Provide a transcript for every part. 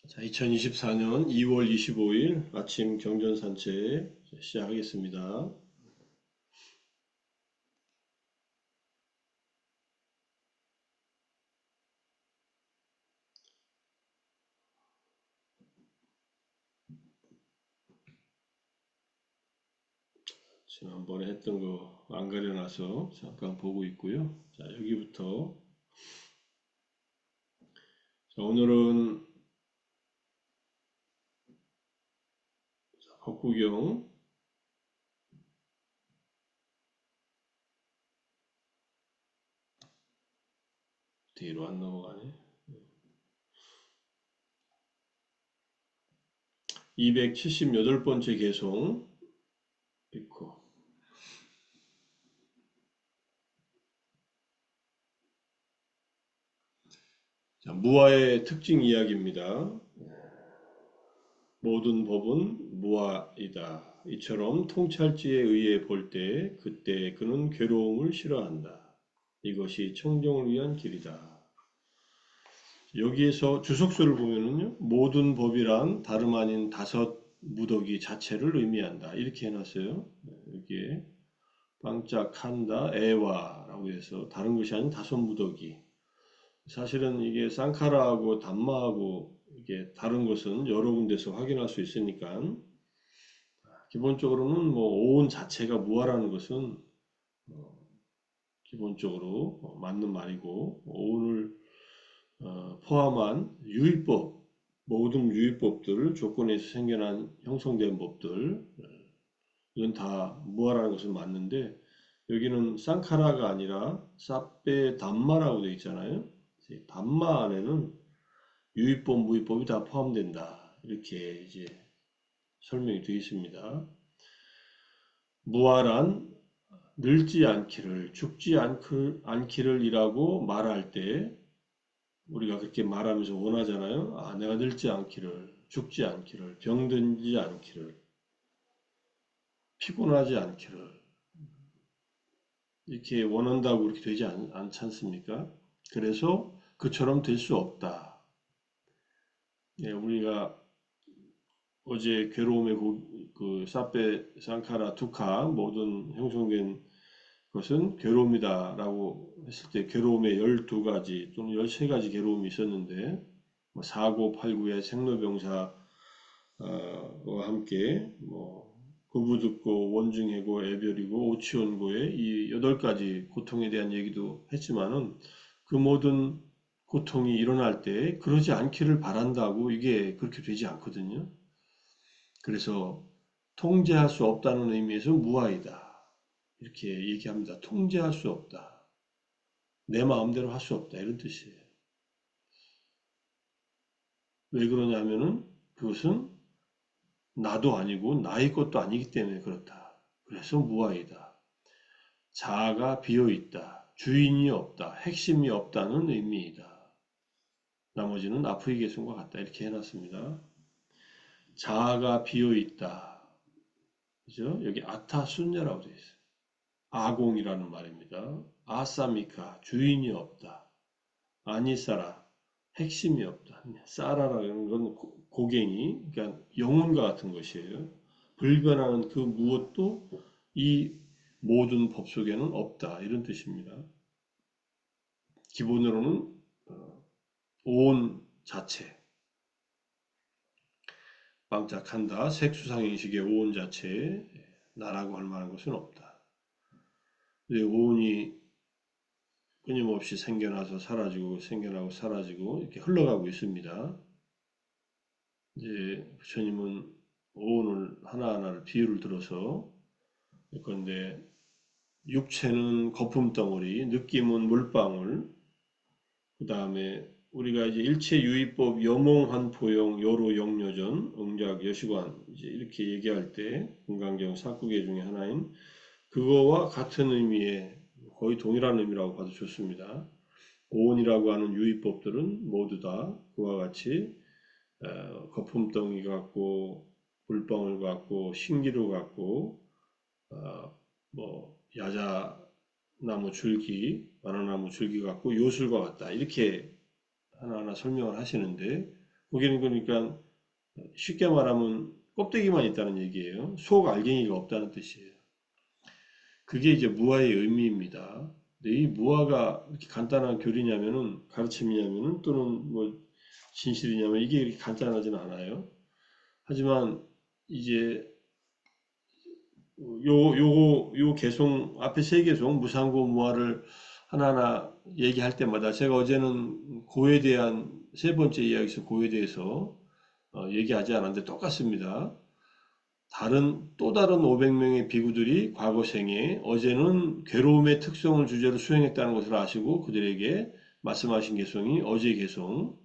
자, 2024년 2월 25일 아침 경전 산책 시작하겠습니다. 지난번에 했던 거 안 가려놔서 잠깐 보고 있고요. 자, 여기부터. 자, 오늘은 법구경 뒤로 안 넘어가네. 278번째 개송 있고. 자, 무아의 특징 이야기입니다. 모든 법은 무아이다. 이처럼 통찰지에 의해 볼 때 그때 그는 괴로움을 싫어한다. 이것이 청정을 위한 길이다. 여기에서 주석서를 보면은요, 모든 법이란 다름 아닌 다섯 무더기 자체를 의미한다. 이렇게 해놨어요. 여기에 빵짝한다, 애와라고 해서 다른 것이 아닌 다섯 무더기. 사실은 이게 쌍카라하고 담마하고 이게 다른 것은 여러 군데서 확인할 수 있으니까 기본적으로는 뭐 오온 자체가 무아라는 것은 기본적으로 맞는 말이고 오온을 포함한 유의법, 모든 유의법들, 조건에서 생겨난 형성된 법들, 이건 다 무아라는 것은 맞는데, 여기는 쌍카라가 아니라 사페 담마라고 되어 있잖아요. 담마 안에는 유의법, 무의법이 다 포함된다. 이렇게 이제 설명이 되어 있습니다. 무아란 늙지 않기를, 죽지 않기를 이라고 말할 때, 우리가 그렇게 말하면서 원하잖아요. 아, 내가 늙지 않기를, 죽지 않기를, 병들지 않기를, 피곤하지 않기를 이렇게 원한다고 그렇게 되지 않지 않습니까? 그래서 그처럼 될 수 없다. 예, 우리가 어제 괴로움의 그 사페, 상카라, 두카 모든 형성된 것은 괴로움이다라고 했을 때 괴로움의 12가지 또는 13가지 괴로움이 있었는데 뭐 사고, 팔구의 생로병사 와 함께 뭐 구부듣고 원중해고 애별이고 오치원고의 이 8가지 고통에 대한 얘기도 했지만은 그 모든 고통이 일어날 때 그러지 않기를 바란다고 이게 그렇게 되지 않거든요. 그래서 통제할 수 없다는 의미에서 무아이다. 이렇게 얘기합니다. 통제할 수 없다. 내 마음대로 할 수 없다. 이런 뜻이에요. 왜 그러냐면은 그것은 나도 아니고 나의 것도 아니기 때문에 그렇다. 그래서 무아이다. 자아가 비어 있다. 주인이 없다. 핵심이 없다는 의미이다. 나머지는 아프이 계승과 같다. 이렇게 해놨습니다. 자아가 비어 있다. 그죠? 여기 아타순냐라고 되어 있어요. 아공이라는 말입니다. 아사미카, 주인이 없다. 아니사라, 핵심이 없다. 사라라는 건 고갱이, 그러니까 영혼과 같은 것이에요. 불변하는 그 무엇도 이 모든 법 속에는 없다. 이런 뜻입니다. 기본으로는 온 자체, 빵짝한다. 색수상행식의 온 자체, 나라고 할 만한 것은 없다. 오온이 끊임없이 생겨나서 사라지고 생겨나고 사라지고 이렇게 흘러가고 있습니다. 이제 부처님은 오온을 하나하나를 비유를 들어서 그런데 육체는 거품 덩어리, 느낌은 물방울, 그 다음에 우리가 이제 일체유의법 여몽환포용 요로 영료전 응작 여시관 이제 이렇게 얘기할 때 금강경 사구계 중에 하나인 그거와 같은 의미의 거의 동일한 의미라고 봐도 좋습니다. 오온이라고 하는 유의법들은 모두 다 그와 같이 거품덩이 같고 물방울 같고 신기루 같고 뭐 야자나무 줄기, 바나나무 줄기 같고 요술과 같다 이렇게 하나하나 설명을 하시는데 거기는 그러니까 쉽게 말하면 껍데기만 있다는 얘기예요. 속 알갱이가 없다는 뜻이에요. 그게 이제 무아의 의미입니다. 근데 이 무아가 이렇게 간단한 교리냐면은 가르침이냐면은 또는 뭐 진실이냐면 이게 이렇게 간단하진 않아요. 하지만 이제 요 개송 앞에 세 개송 무상고 무아를 하나하나 얘기할 때마다 제가 어제는 고에 대한 세 번째 이야기에서 고에 대해서 얘기하지 않았는데 똑같습니다. 또 다른 500명의 비구들이 과거 생에 어제는 괴로움의 특성을 주제로 수행했다는 것을 아시고 그들에게 말씀하신 개성이 어제 개성이고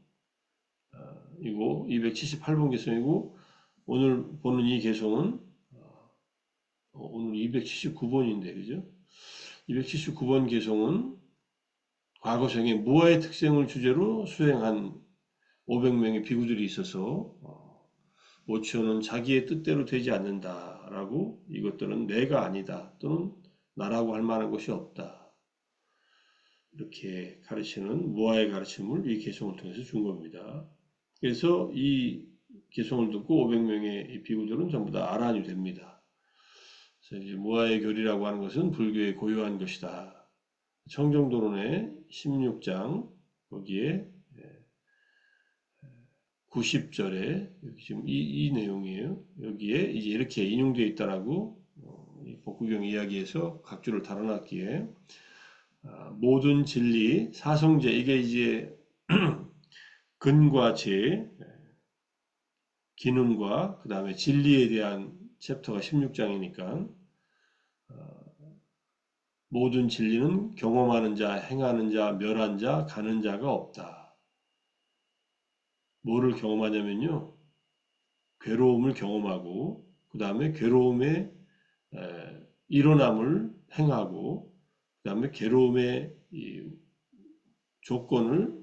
278번 개성이고 오늘 보는 이 개성은 오늘 279번인데 그죠? 279번 개성은 과거 생에 무아의 특성을 주제로 수행한 500명의 비구들이 있어서 오치오는 자기의 뜻대로 되지 않는다라고 이것들은 내가 아니다 또는 나라고 할 만한 것이 없다. 이렇게 가르치는 무아의 가르침을 이 개성을 통해서 준 겁니다. 그래서 이 개성을 듣고 500명의 비구들은 전부 다 아란이 됩니다. 그래서 이제 무아의 교리라고 하는 것은 불교의 고유한 것이다. 청정도론의 16장 거기에 90절에 지금 이 내용이에요. 여기에 이제 이렇게 인용되어 있다라고 복구경 이야기에서 각주를 달아놨기에 모든 진리, 사성제 이게 이제 근과 제, 기능과 그 다음에 진리에 대한 챕터가 16장이니까 모든 진리는 경험하는 자, 행하는 자, 멸한 자, 가는 자가 없다. 뭐를 경험하냐면요. 괴로움을 경험하고 그 다음에 괴로움의 일어남을 행하고 그 다음에 괴로움의 조건을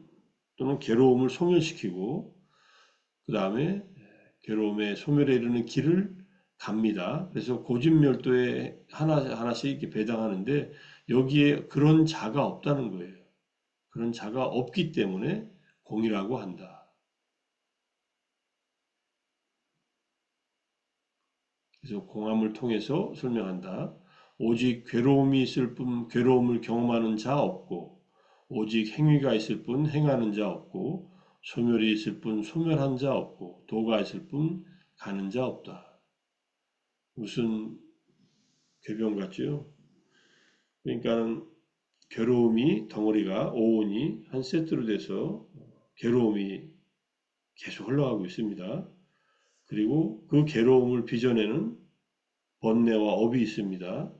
또는 괴로움을 소멸시키고 그 다음에 괴로움의 소멸에 이르는 길을 갑니다. 그래서 고진멸도에 하나씩 이렇게 배당하는데 여기에 그런 자가 없다는 거예요. 그런 자가 없기 때문에 공이라고 한다. 그래서 공함을 통해서 설명한다. 오직 괴로움이 있을 뿐 괴로움을 경험하는 자 없고 오직 행위가 있을 뿐 행하는 자 없고 소멸이 있을 뿐 소멸한 자 없고 도가 있을 뿐 가는 자 없다. 무슨 궤변 같죠? 그러니까 괴로움이 덩어리가 오온이 한 세트로 돼서 괴로움이 계속 흘러가고 있습니다. 그리고 그 괴로움을 빚어내는 번뇌와 업이 있습니다.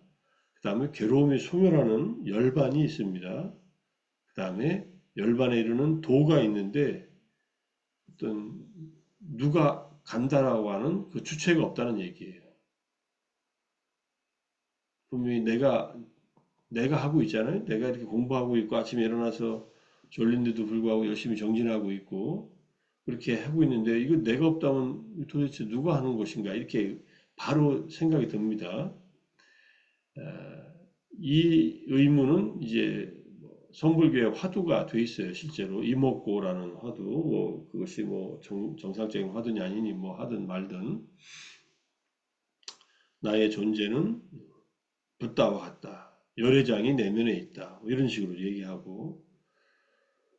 그 다음에 괴로움이 소멸하는 열반이 있습니다. 그 다음에 열반에 이르는 도가 있는데 어떤 누가 간다라고 하는 그 주체가 없다는 얘기예요. 분명히 내가 하고 있잖아요. 내가 이렇게 공부하고 있고 아침에 일어나서 졸린데도 불구하고 열심히 정진하고 있고 그렇게 하고 있는데 이거 내가 없다면 도대체 누가 하는 것인가 이렇게 바로 생각이 듭니다. 이 의문은 이제 성불교의 화두가 돼 있어요. 실제로 이목고라는 화두, 뭐 그것이 뭐 정상적인 화두냐 아니니 뭐 하든 말든 나의 존재는 붓다와 같다. 열애장이 내면에 있다. 뭐 이런 식으로 얘기하고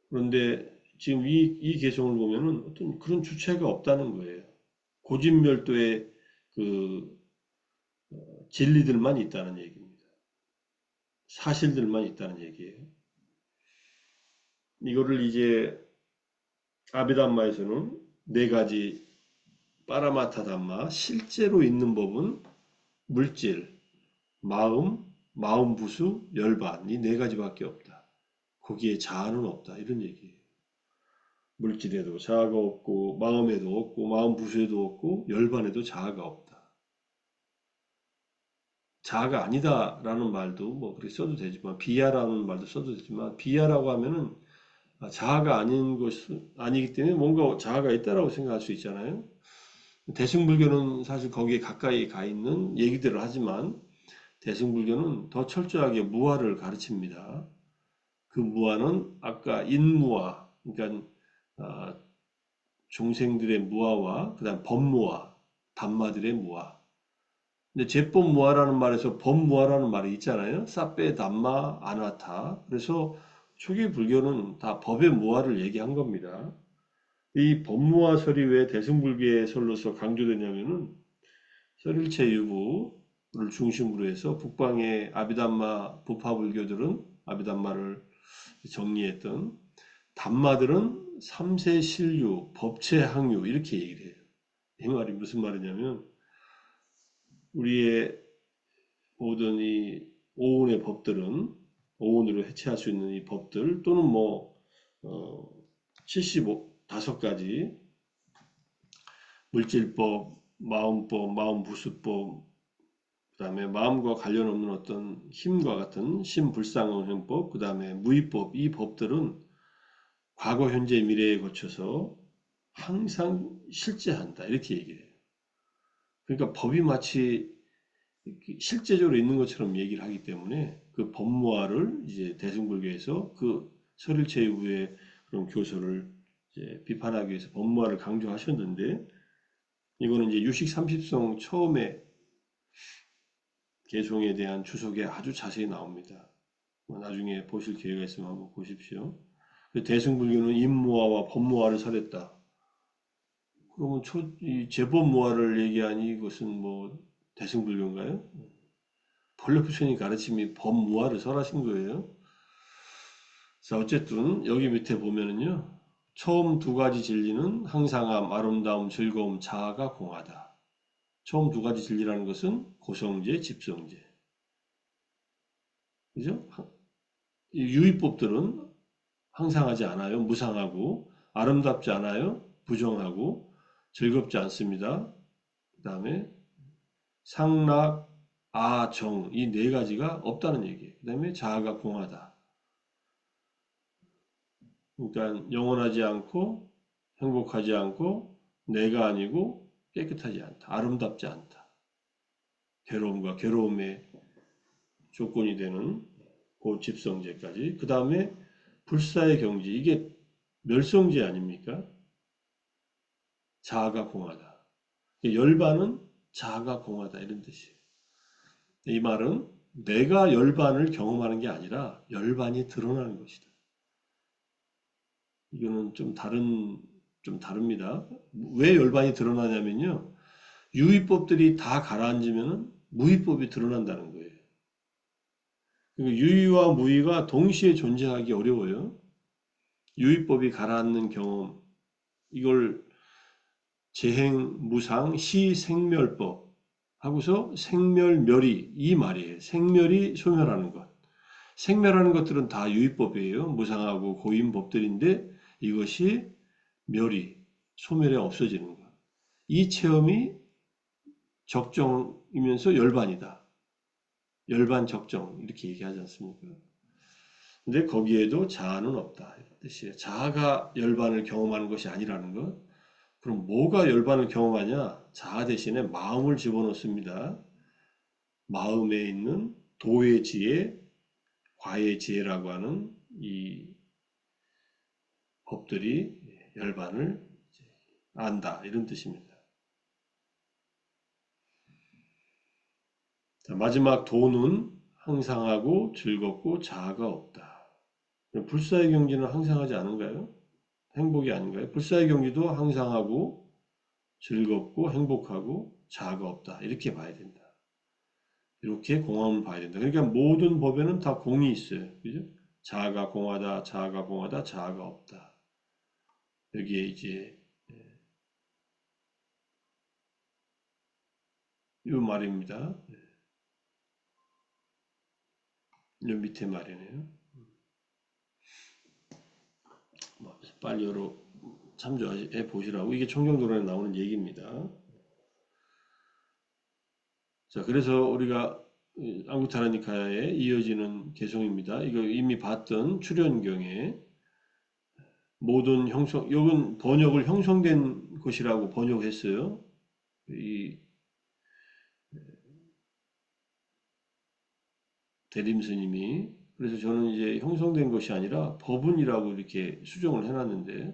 그런데 지금 이 개성을 보면은 어떤 그런 주체가 없다는 거예요. 고진멸도의 그 진리들만 있다는 얘기입니다. 사실들만 있다는 얘기예요. 이거를 이제 아비담마에서는 네 가지 파라마타 담마 실제로 있는 법은 물질, 마음 부수, 열반 이 네 가지밖에 없다. 거기에 자아는 없다. 이런 얘기예요. 물질에도 자아가 없고 마음에도 없고 마음 부수에도 없고 열반에도 자아가 없다. 자아가 아니다라는 말도 뭐 그렇게 써도 되지만 비야라는 말도 써도 되지만 비야라고 하면은 자아가 아닌 것이 아니기 때문에 뭔가 자아가 있다라고 생각할 수 있잖아요. 대승불교는 사실 거기에 가까이 가 있는 얘기들을 하지만 대승불교는 더 철저하게 무아를 가르칩니다. 그 무아는 아까 인무아, 그러니까 중생들의 무아와 그다음 법무아, 담마들의 무아. 근데 제법무아라는 말에서 법무아라는 말이 있잖아요. 사페, 담마, 아나타. 그래서 초기 불교는 다 법의 무아를 얘기한 겁니다. 이 법무아설이 왜 대승불교설로서 강조되냐면은 설일체 유부를 중심으로 해서 북방의 아비담마 부파불교들은 아비담마를 정리했던 담마들은 삼세실류, 법체항유 이렇게 얘기를 해요. 이 말이 무슨 말이냐면 우리의 모든 이 오운의 법들은 오운으로 해체할 수 있는 이 법들 또는 뭐 75가지 물질법, 마음법, 마음부수법, 그 다음에 마음과 관련 없는 어떤 힘과 같은 신불상응행법, 그 다음에 무의법, 이 법들은 과거, 현재, 미래에 거쳐서 항상 실제한다. 이렇게 얘기해요. 그러니까 법이 마치 실제적으로 있는 것처럼 얘기를 하기 때문에 그 법무화를 이제 대승불교에서 그 설일체유의 그런 교서를 이제 비판하기 위해서 법무화를 강조하셨는데 이거는 이제 유식 30성 처음에 개송에 대한 주석에 아주 자세히 나옵니다. 나중에 보실 기회가 있으면 한번 보십시오. 대승불교는 임무화와 법무화를 설했다. 그러면 이 제법무화를 얘기하니 이것은 뭐 대승불교인가요? 본래 부처님 가르침이 법무화를 설하신 거예요. 자, 어쨌든 여기 밑에 보면은요. 처음 두 가지 진리는 항상함, 아름다움, 즐거움, 자아가 공하다. 처음 두 가지 진리라는 것은 고성제, 집성제. 그죠? 이 유의법들은 항상하지 않아요. 무상하고 아름답지 않아요. 부정하고 즐겁지 않습니다. 그 다음에 상락, 아, 정 이 네 가지가 없다는 얘기예요. 그 다음에 자아가 공하다. 그러니까 영원하지 않고 행복하지 않고 내가 아니고 깨끗하지 않다. 아름답지 않다. 괴로움과 괴로움의 조건이 되는 고집성제까지. 그 다음에 불사의 경지. 이게 멸성제 아닙니까? 자아가 공하다. 열반은 자아가 공하다 이런 뜻이에요. 이 말은 내가 열반을 경험하는 게 아니라 열반이 드러나는 것이다. 이거는 좀 다릅니다. 왜 열반이 드러나냐면요. 유의법들이 다 가라앉으면 무의법이 드러난다는 거예요. 그러니까 유의와 무의가 동시에 존재하기 어려워요. 유의법이 가라앉는 경험, 이걸 재행, 무상, 시, 생멸법 하고서 생멸멸이 이 말이에요. 생멸이 소멸하는 것. 생멸하는 것들은 다 유의법이에요. 무상하고 고인법들인데 이것이 멸이 소멸에 없어지는 것. 이 체험이 적정이면서 열반이다. 열반 적정 이렇게 얘기하지 않습니까? 근데 거기에도 자아는 없다. 이런 뜻이에요. 자아가 열반을 경험하는 것이 아니라는 것. 그럼 뭐가 열반을 경험하냐? 자아 대신에 마음을 집어넣습니다. 마음에 있는 도의 지혜, 과의 지혜라고 하는 이 법들이 열반을 안다. 이런 뜻입니다. 자, 마지막 도는 항상하고 즐겁고 자아가 없다. 불사의 경지는 항상하지 않은가요? 행복이 아닌가요? 불사의 경지도 항상하고 즐겁고 행복하고 자아가 없다. 이렇게 봐야 된다. 이렇게 공함을 봐야 된다. 그러니까 모든 법에는 다 공이 있어요. 그죠? 자아가 공하다, 자아가 공하다, 자아가 없다. 여기에 이제 이 말입니다. 이 밑에 말이네요. 빨리 여러 참조해 보시라고. 이게 청정도론에 나오는 얘기입니다. 자, 그래서 우리가 앙구타라니카에 이어지는 개송입니다. 이거 이미 봤던 출연경에 모든 형성, 이건 번역을 형성된 것이라고 번역했어요. 이 대림스님이. 그래서 저는 이제 형성된 것이 아니라 법문이라고 이렇게 수정을 해놨는데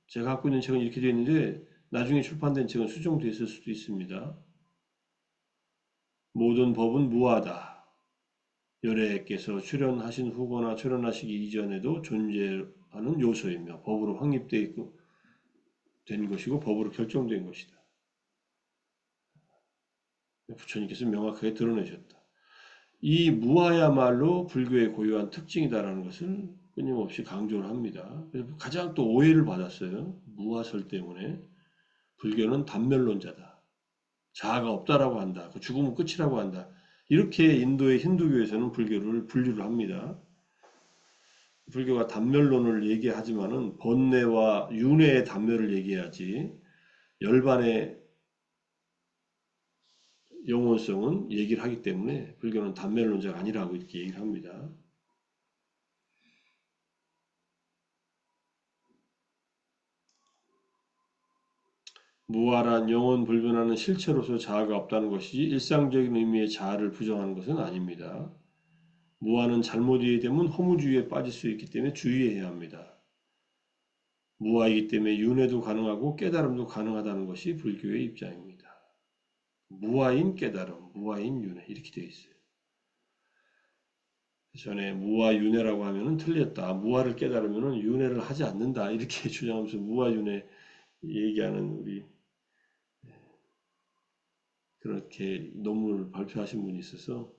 제가 갖고 있는 책은 이렇게 되어 있는데 나중에 출판된 책은 수정되어 있을 수도 있습니다. 모든 법은 무하다. 열애께서 출현하신 후거나 출현하시기 이전에도 존재하는 요소이며 법으로 확립되어 된 것이고 법으로 결정된 것이다. 부처님께서 명확하게 드러내셨다. 이 무아야말로 불교의 고유한 특징이다라는 것을 끊임없이 강조를 합니다. 그래서 가장 또 오해를 받았어요. 무아설 때문에. 불교는 단멸론자다. 자아가 없다라고 한다. 그 죽으면 끝이라고 한다. 이렇게 인도의 힌두교에서는 불교를 분류를 합니다. 불교가 단멸론을 얘기하지만은 번뇌와 윤회의 단멸을 얘기하지 열반의 영혼성은 얘기를 하기 때문에 불교는 단멸론자가 아니라고 이렇게 얘기를 합니다. 무아란 영혼 불변하는 실체로서 자아가 없다는 것이지 일상적인 의미의 자아를 부정하는 것은 아닙니다. 무아는 잘못 이해되면 허무주의에 빠질 수 있기 때문에 주의해야 합니다. 무아이기 때문에 윤회도 가능하고 깨달음도 가능하다는 것이 불교의 입장입니다. 무아인 깨달음, 무아인 윤회 이렇게 되어 있어요. 전에 무아 윤회라고 하면은 틀렸다. 무아를 깨달으면은 윤회를 하지 않는다. 이렇게 주장하면서 무아 윤회 얘기하는 우리 그렇게 논문을 발표하신 분이 있어서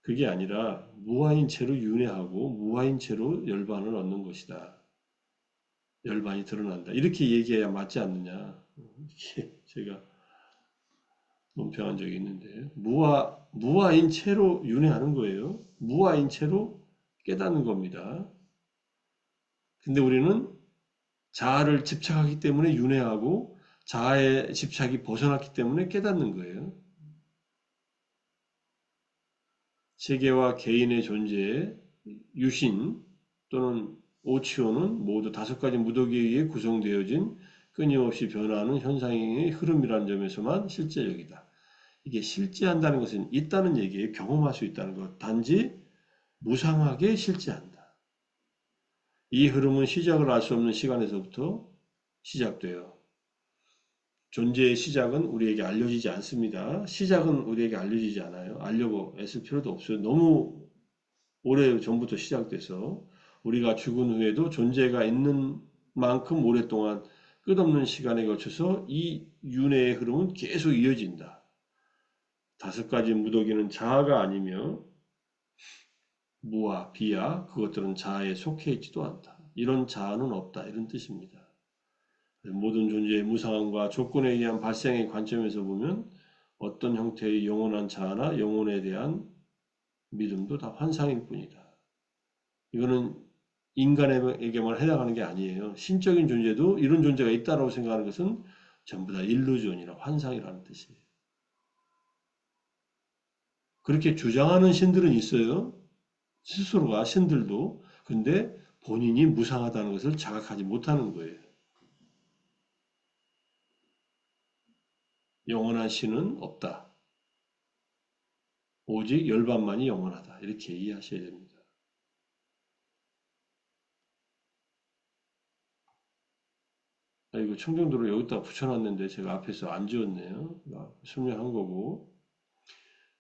그게 아니라 무아인 채로 윤회하고 무아인 채로 열반을 얻는 것이다. 열반이 드러난다. 이렇게 얘기해야 맞지 않느냐. 이렇게 제가 논평한 적이 있는데 무아인 채로 윤회하는 거예요. 무아인 채로 깨닫는 겁니다. 근데 우리는 자아를 집착하기 때문에 윤회하고 자아의 집착이 벗어났기 때문에 깨닫는 거예요. 세계와 개인의 존재에 유신 또는 오치오는 모두 다섯 가지 무더기에 의해 구성되어진 끊임없이 변화하는 현상의 흐름이라는 점에서만 실제적이다. 이게 실제한다는 것은 있다는 얘기예요. 경험할 수 있다는 것. 단지 무상하게 실제한다. 이 흐름은 시작을 알 수 없는 시간에서부터 시작돼요. 존재의 시작은 우리에게 알려지지 않습니다. 시작은 우리에게 알려지지 않아요. 알려고 애쓸 필요도 없어요. 너무 오래 전부터 시작돼서 우리가 죽은 후에도 존재가 있는 만큼 오랫동안 끝없는 시간에 거쳐서 이 윤회의 흐름은 계속 이어진다. 다섯 가지 무더기는 자아가 아니며 무아, 비아 그것들은 자아에 속해 있지도 않다. 이런 자아는 없다. 이런 뜻입니다. 모든 존재의 무상함과 조건에 의한 발생의 관점에서 보면 어떤 형태의 영원한 자아나 영혼에 대한 믿음도 다 환상일 뿐이다. 이거는 인간에게만 해당하는 게 아니에요. 신적인 존재도 이런 존재가 있다고 생각하는 것은 전부 다 일루전이라 환상이라는 뜻이에요. 그렇게 주장하는 신들은 있어요. 스스로가 신들도. 근데 본인이 무상하다는 것을 자각하지 못하는 거예요. 영원한 신은 없다. 오직 열반만이 영원하다. 이렇게 이해하셔야 됩니다. 이거 청정도를 여기다 붙여놨는데 제가 앞에서 안 지웠네요. 설명한 거고.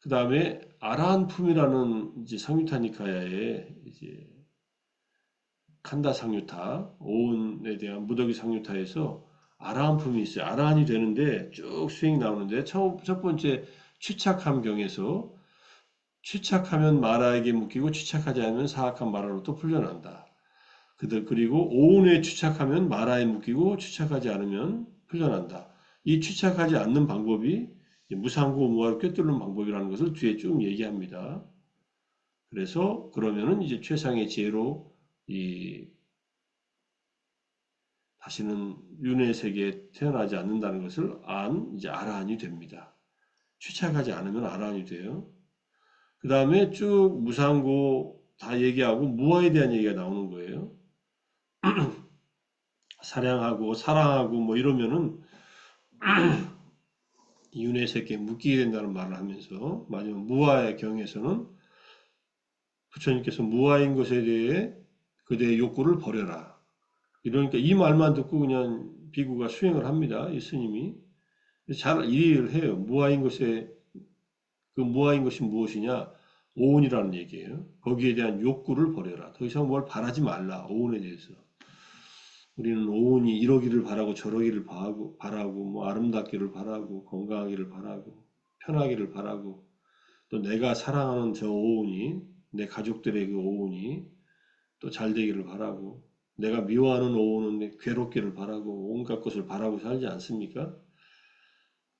그 다음에 아라한품이라는 이제 상유타니카야의 이제 칸다 상유타, 오운에 대한 무더기 상유타에서 아라한품이 있어요. 아라한이 되는데 쭉 수행이 나오는데 첫 번째 취착함 경에서 취착하면 마라에게 묶이고 취착하지 않으면 사악한 마라로부터 풀려난다. 그리고 오운에 취착하면 마라에 묶이고 취착하지 않으면 풀려난다. 이 취착하지 않는 방법이 무상고 무아를 꿰뚫는 방법이라는 것을 뒤에 쭉 얘기합니다. 그래서 그러면은 이제 최상의 지혜로 다시는 윤회 세계에 태어나지 않는다는 것을 이제 아라한이 됩니다. 취착하지 않으면 아라한이 돼요. 그 다음에 쭉 무상고 다 얘기하고 무아에 대한 얘기가 나오는 거예요. 사량하고 사랑하고 뭐 이러면은 윤회 세계에 묶이게 된다는 말을 하면서 마지막 무아의 경에서는 부처님께서 무아인 것에 대해 그대의 욕구를 버려라. 이러니까 이 말만 듣고 그냥 비구가 수행을 합니다. 이 스님이. 잘 이해를 해요. 무아인 것에, 그 무아인 것이 무엇이냐? 오온이라는 얘기예요. 거기에 대한 욕구를 버려라. 더 이상 뭘 바라지 말라. 오온에 대해서. 우리는 오온이 이러기를 바라고 저러기를 바라고 뭐 아름답기를 바라고 건강하기를 바라고 편하기를 바라고 또 내가 사랑하는 저 오온이 내 가족들의 그 오온이 또 잘 되기를 바라고 내가 미워하는 오온은 괴롭기를 바라고 온갖 것을 바라고 살지 않습니까?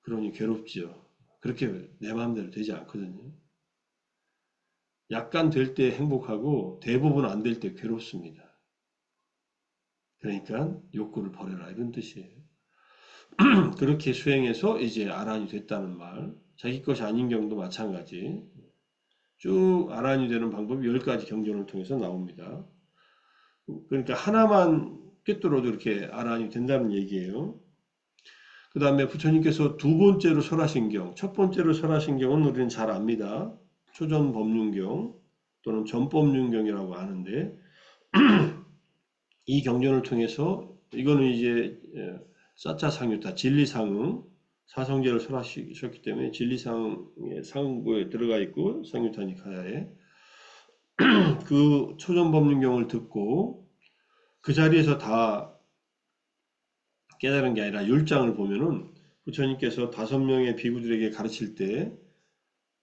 그러니 괴롭지요. 그렇게 내 마음대로 되지 않거든요. 약간 될 때 행복하고 대부분 안 될 때 괴롭습니다. 그러니까 욕구를 버려라 이런 뜻이에요. 그렇게 수행해서 이제 아란이 됐다는 말. 자기 것이 아닌 경우도 마찬가지. 쭉 아란이 되는 방법이 10가지 경전을 통해서 나옵니다. 그러니까 하나만 꿰뚫어도 이렇게 아란이 된다는 얘기예요. 그 다음에 부처님께서 두 번째로 설하신경, 첫 번째로 설하신경은 우리는 잘 압니다. 초전법륜경 또는 전법륜경이라고 하는데 이 경전을 통해서 이거는 이제 사차상유타 진리상응 사성제를 설하셨기 때문에 진리상의 상부에 들어가 있고 상유타니카야에 그 초전법륜경을 듣고 그 자리에서 다 깨달은 게 아니라 율장을 보면은 부처님께서 5명의 비구들에게 가르칠 때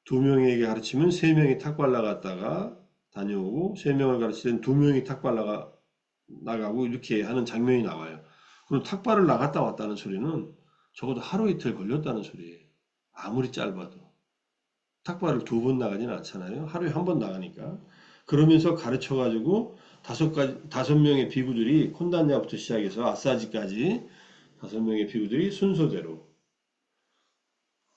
2명에게 가르치면 3명이 탁발 나갔다가 다녀오고 3명을 가르칠 때는 2명이 탁발 나가고 이렇게 하는 장면이 나와요. 그럼 탁발을 나갔다 왔다는 소리는 적어도 하루 이틀 걸렸다는 소리예요. 아무리 짧아도. 탁발을 2번 나가지는 않잖아요. 하루에 1번 나가니까. 그러면서 가르쳐가지고 5명의 비구들이 콘단냐부터 시작해서 아사지까지 5명의 비구들이 순서대로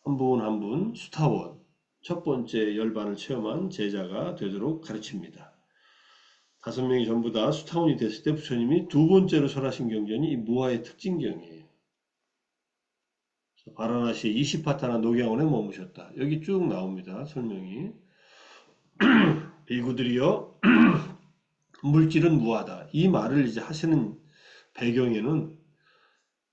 한 분 한 분 수타원 첫 번째 열반을 체험한 제자가 되도록 가르칩니다. 5명이 전부 다 수타원이 됐을 때 부처님이 두 번째로 설하신 경전이 이 무아의 특징경이에요. 바라나시 이시파타나 녹양원에 머무셨다. 여기 쭉 나옵니다. 설명이. 비구들이여 물질은 무아다. 이 말을 이제 하시는 배경에는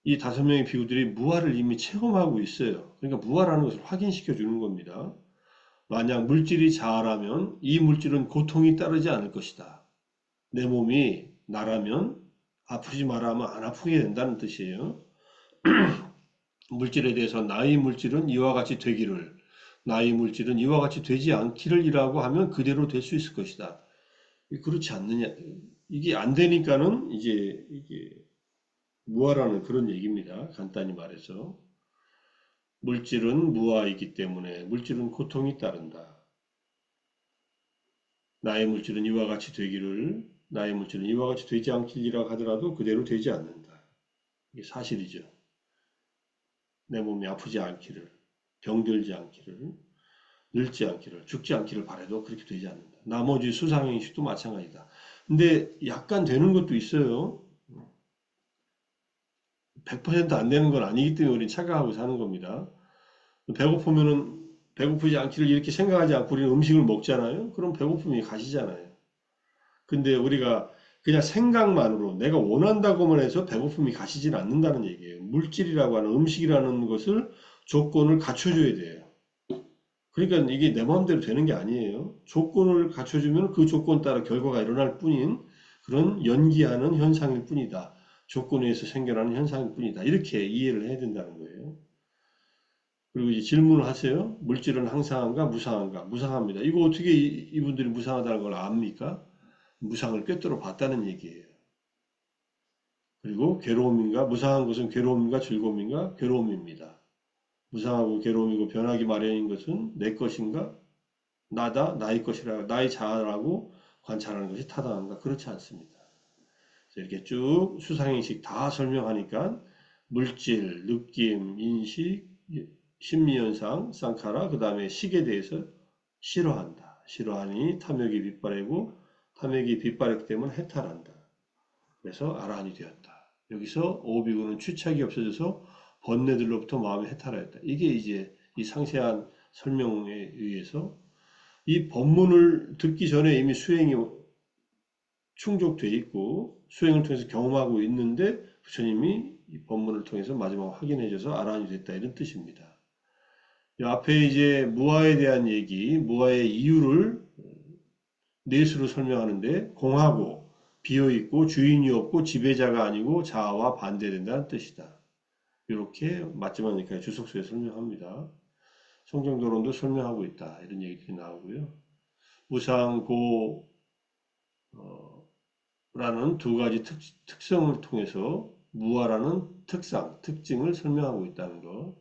이 5명의 비구들이 무아를 이미 체험하고 있어요. 그러니까 무아라는 것을 확인시켜 주는 겁니다. 만약 물질이 자아라면 이 물질은 고통이 따르지 않을 것이다. 내 몸이 나라면 아프지 마라 하면 안 아프게 된다는 뜻이에요. 물질에 대해서 나의 물질은 이와 같이 되기를, 나의 물질은 이와 같이 되지 않기를 이라고 하면 그대로 될 수 있을 것이다. 그렇지 않느냐. 이게 안 되니까는 이게 무아라는 그런 얘기입니다. 간단히 말해서. 물질은 무아이기 때문에 물질은 고통이 따른다. 나의 물질은 이와 같이 되기를, 나의 물질은 이와 같이 되지 않기리라 하더라도 그대로 되지 않는다. 이게 사실이죠. 내 몸이 아프지 않기를, 병들지 않기를, 늙지 않기를, 죽지 않기를 바라도 그렇게 되지 않는다. 나머지 수상행식도 마찬가지다. 근데 약간 되는 것도 있어요. 100%안 되는 건 아니기 때문에 우리는 착각하고 사는 겁니다. 배고프면은 배고프지 않기를 이렇게 생각하지 않고 우리는 음식을 먹잖아요. 그럼 배고픔이 가시잖아요. 근데 우리가 그냥 생각만으로 내가 원한다고만 해서 배고픔이 가시진 않는다는 얘기예요. 물질이라고 하는 음식이라는 것을 조건을 갖춰줘야 돼요. 그러니까 이게 내 마음대로 되는 게 아니에요. 조건을 갖춰주면 그 조건 따라 결과가 일어날 뿐인 그런 연기하는 현상일 뿐이다. 조건에 의해서 생겨나는 현상일 뿐이다. 이렇게 이해를 해야 된다는 거예요. 그리고 이제 질문을 하세요. 물질은 항상한가 무상한가? 무상합니다. 이거 어떻게 이분들이 무상하다는 걸 압니까? 무상을 꿰뚫어 봤다는 얘기예요. 그리고 괴로움인가? 무상한 것은 괴로움인가? 즐거움인가? 괴로움입니다. 무상하고 괴로움이고 변하기 마련인 것은 내 것인가? 나다? 나의 것이라, 나의 자아라고 관찰하는 것이 타당한가? 그렇지 않습니다. 이렇게 쭉 수상행식 다 설명하니까 물질, 느낌, 인식, 심리현상, 쌍카라, 그 다음에 식에 대해서 싫어한다. 싫어하니 탐욕이 빗발이고 탐욕이 빗발했기 때문에 해탈한다. 그래서 아라한이 되었다. 여기서 오비구는 취착이 없어져서 번뇌들로부터 마음이 해탈하였다. 이게 이제 이 상세한 설명에 의해서 이 법문을 듣기 전에 이미 수행이 충족되어 있고 수행을 통해서 경험하고 있는데 부처님이 이 법문을 통해서 마지막 확인해줘서 아라한이 됐다 이런 뜻입니다. 이 앞에 이제 무아에 대한 얘기, 무아의 이유를 넷으로 설명하는데 공하고 비어있고 주인이 없고 지배자가 아니고 자아와 반대된다는 뜻이다. 이렇게 마지막에 주석서에 설명합니다. 성경도론도 설명하고 있다. 이런 얘기들이 나오고요. 무상고 라는 두 가지 특성을 통해서 무아라는 특징을 설명하고 있다는 것.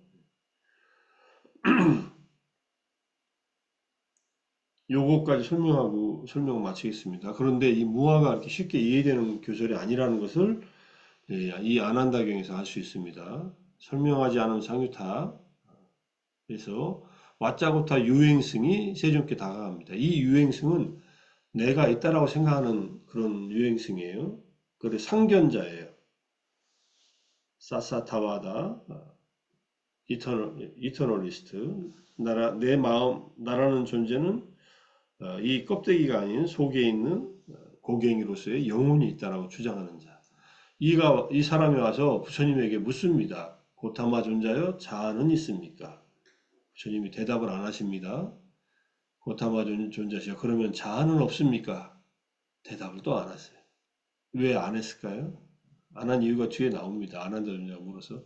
요거까지 설명을 마치겠습니다. 그런데 이 무아가 이렇게 쉽게 이해되는 교절이 아니라는 것을 이 아난다경에서 알 수 있습니다. 설명하지 않은 상유타에서 와짜고타 유행승이 세존께 다가갑니다. 이 유행승은 내가 있다라고 생각하는 그런 유행승이에요. 그래 상견자예요. 사사타와다 이터널리스트 내 마음 나라는 존재는 이 껍데기가 아닌 속에 있는 고갱이로서의 영혼이 있다라고 주장하는 자. 이 사람이 와서 부처님에게 묻습니다. 고타마 존자여 자아는 있습니까? 부처님이 대답을 안 하십니다. 고타마 존자시여 그러면 자아는 없습니까? 대답을 또 안 하세요. 왜 안 했을까요? 안 한 이유가 뒤에 나옵니다. 안 한다 존자가 물어서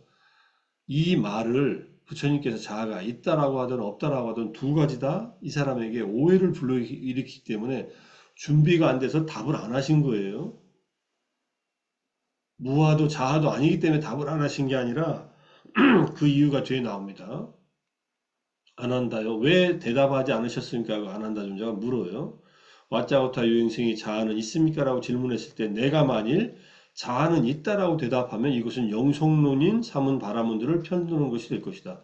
이 말을 부처님께서 자아가 있다라고 하든 없다라고 하든 두 가지 다 이 사람에게 오해를 불러일으키기 때문에 준비가 안 돼서 답을 안 하신 거예요. 무아도 자아도 아니기 때문에 답을 안 하신 게 아니라 그 이유가 뒤에 나옵니다. 안 한다요. 왜 대답하지 않으셨습니까? 안 한다 존자가 물어요. 왓자고타 유행승이 자아는 있습니까? 라고 질문했을 때 내가 만일 자아는 있다라고 대답하면 이것은 영속론인 삼은 바라문들을 편드는 것이 될 것이다.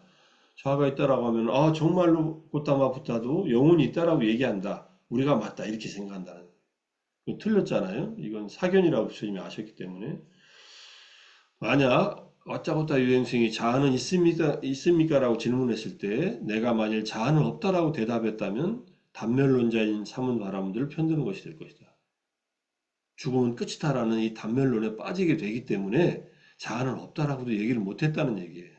자아가 있다라고 하면 정말로 고타마 부타도 영혼이 있다라고 얘기한다. 우리가 맞다 이렇게 생각한다는 거예요. 틀렸잖아요. 이건 사견이라고 부처님이 아셨기 때문에 만약 왓자고타 유행승이 자아는 있습니까? 라고 질문했을 때 내가 만일 자아는 없다라고 대답했다면 단멸론자인 삼은 바라문들을 편드는 것이 될 것이다. 죽음은 끝이다라는 이 단멸론에 빠지게 되기 때문에 자아는 없다라고도 얘기를 못했다는 얘기예요.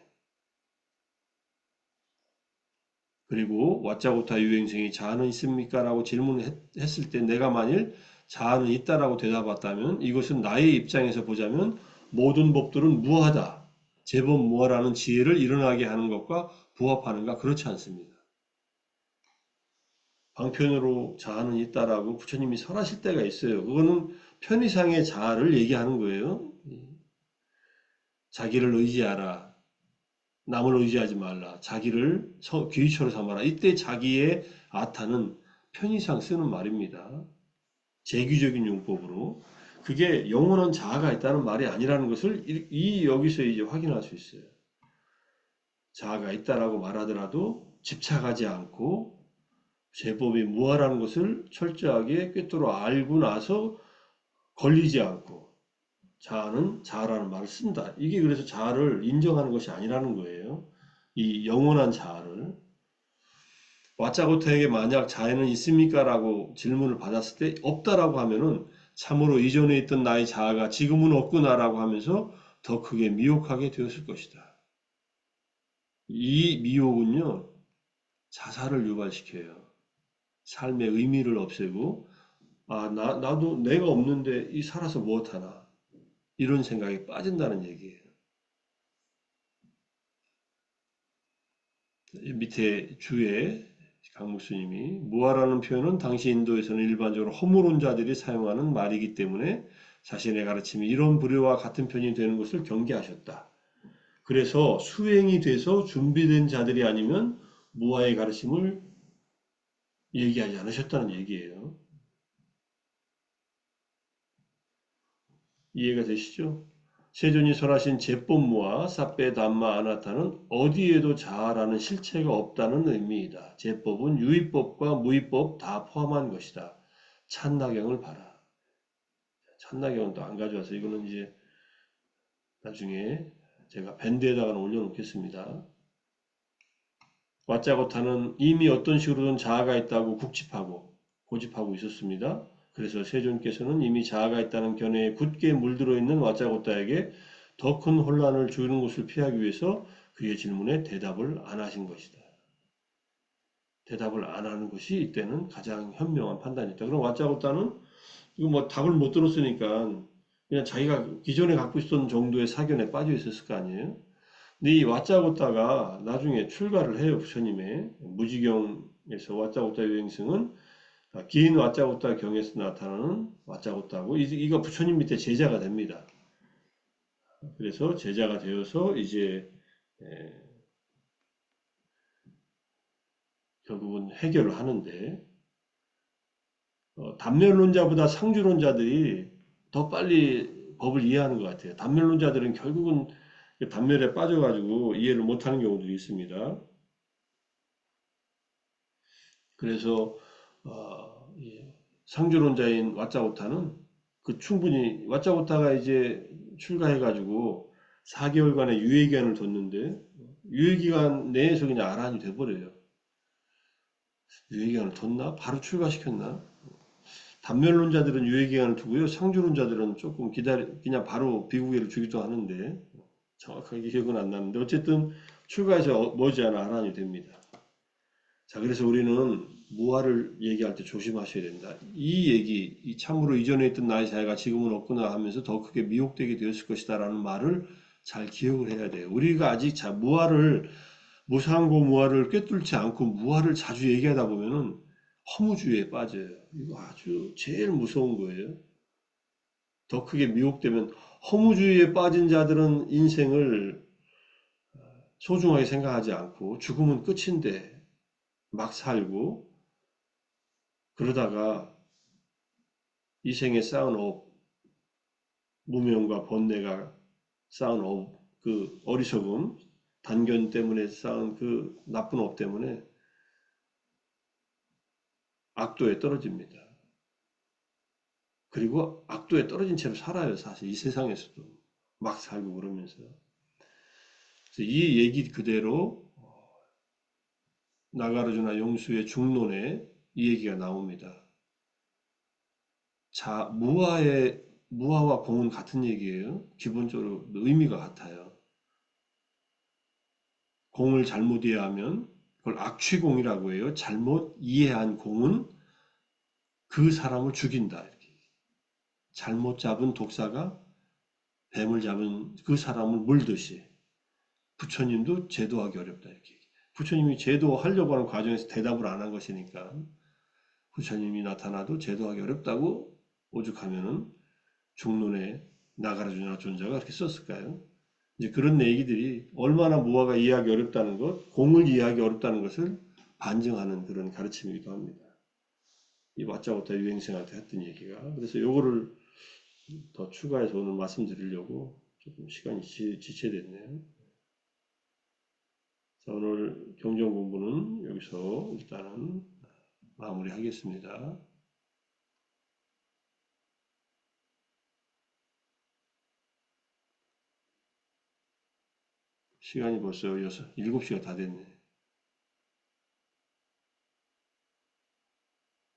그리고 왓자고타 유행승이 자아는 있습니까? 라고 질문했을 때 내가 만일 자아는 있다라고 대답했다면 이것은 나의 입장에서 보자면 모든 법들은 무하다. 제법 무하라는 지혜를 일어나게 하는 것과 부합하는가? 그렇지 않습니다. 방편으로 자아는 있다라고 부처님이 설하실 때가 있어요. 그거는 편의상의 자아를 얘기하는 거예요. 자기를 의지하라. 남을 의지하지 말라. 자기를 귀처로 삼아라. 이때 자기의 아타는 편의상 쓰는 말입니다. 재규적인 용법으로. 그게 영원한 자아가 있다는 말이 아니라는 것을 여기서 이제 확인할 수 있어요. 자아가 있다라고 말하더라도 집착하지 않고 제법이 무아라는 것을 철저하게 꿰뚫어 알고 나서 걸리지 않고 자아는 자아라는 말을 쓴다. 이게 그래서 자아를 인정하는 것이 아니라는 거예요. 이 영원한 자아를. 왓자고타에게 만약 자아는 있습니까? 라고 질문을 받았을 때 없다라고 하면은 참으로 이전에 있던 나의 자아가 지금은 없구나라고 하면서 더 크게 미혹하게 되었을 것이다. 이 미혹은요, 자살을 유발시켜요. 삶의 의미를 없애고, 나도 내가 없는데 이 살아서 무엇하나. 이런 생각에 빠진다는 얘기예요. 밑에 주에 강목수님이 무아라는 표현은 당시 인도에서는 일반적으로 허물론자들이 사용하는 말이기 때문에 자신의 가르침이 이런 부류와 같은 편이 되는 것을 경계하셨다. 그래서 수행이 돼서 준비된 자들이 아니면 무아의 가르침을 얘기하지 않으셨다는 얘기예요. 이해가 되시죠? 세존이 설하신 제법무와 사페 담마 아나타는 어디에도 자아라는 실체가 없다는 의미이다. 제법은 유의법과 무의법 다 포함한 것이다. 찬나경을 봐라. 찬나경은 또 안 가져와서 이거는 이제 나중에 제가 밴드에다가 올려놓겠습니다. 왓자고타는 이미 어떤 식으로든 자아가 있다고 국집하고 고집하고 있었습니다. 그래서 세존께서는 이미 자아가 있다는 견해에 굳게 물들어 있는 와짜고따에게 더 큰 혼란을 주는 것을 피하기 위해서 그의 질문에 대답을 안 하신 것이다. 대답을 안 하는 것이 이때는 가장 현명한 판단이다. 그럼 와짜고따는 이거 뭐 답을 못 들었으니까 그냥 자기가 기존에 갖고 있었던 정도의 사견에 빠져 있었을 거 아니에요? 근데 이 와짜고따가 나중에 출가를 해요. 부처님의 무지경에서 와짜고따 유행승은 긴 와짜고따 경에서 나타나는 와짜고따고 이거 부처님 밑에 제자가 됩니다. 그래서 제자가 되어서 이제 에, 결국은 해결을 하는데 단면론자보다 상주론자들이 더 빨리 법을 이해하는 것 같아요. 단면론자들은 결국은 그 단면에 빠져가지고 이해를 못하는 경우들이 있습니다. 그래서 상주론자인 왓챠오타는 그 충분히 왓챠오타가 이제 출가해가지고 4개월간의 유예기간을 뒀는데 유예기간 내에서 그냥 아란이 돼버려요. 유예기간을 뒀나? 바로 출가시켰나? 단면론자들은 유예기간을 두고요. 상주론자들은 조금 그냥 바로 비구계를 주기도 하는데 정확하게 기억은 안 나는데 어쨌든 출가해서 머지않아 아란이 됩니다. 자, 그래서 우리는 무아를 얘기할 때 조심하셔야 된다. 이 얘기, 이 참으로 이전에 있던 나의 자유가 지금은 없구나 하면서 더 크게 미혹되게 되었을 것이다라는 말을 잘 기억을 해야 돼요. 우리가 아직 무상고 무아를 꿰뚫지 않고 무아를 자주 얘기하다 보면은 허무주의에 빠져요. 이거 아주 제일 무서운 거예요. 더 크게 미혹되면 허무주의에 빠진 자들은 인생을 소중하게 생각하지 않고 죽음은 끝인데 막 살고 그러다가 이 생에 쌓은 무명과 번뇌가 쌓은 그 어리석음, 단견 때문에 쌓은 그 나쁜 업 때문에 악도에 떨어집니다. 그리고 악도에 떨어진 채로 살아요, 사실 이 세상에서도 막 살고 그러면서. 그래서 이 얘기 그대로 나가르주나 용수의 중론에 이 얘기가 나옵니다. 자, 무아와 공은 같은 얘기예요. 기본적으로 의미가 같아요. 공을 잘못 이해하면 그걸 악취공이라고 해요. 잘못 이해한 공은 그 사람을 죽인다. 이렇게. 잘못 잡은 독사가 뱀을 잡은 그 사람을 물듯이 부처님도 제도하기 어렵다. 이렇게. 부처님이 제도하려고 하는 과정에서 대답을 안 한 것이니까 부처님이 나타나도 제도하기 어렵다고 오죽하면은 중론에 나가라주나 존자가 그렇게 썼을까요? 이제 그런 얘기들이 얼마나 무아가 이해하기 어렵다는 것, 공을 이해하기 어렵다는 것을 반증하는 그런 가르침이기도 합니다. 이 왓챠오타 유행생한테 했던 얘기가. 그래서 요거를 더 추가해서 오늘 말씀드리려고 조금 시간이 지체됐네요. 자, 오늘 경전 공부는 여기서 일단은 마무리하겠습니다. 시간이 벌써 7시가 다 됐네.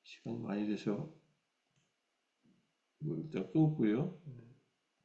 시간이 많이 돼서 뭐 일단 끊고요.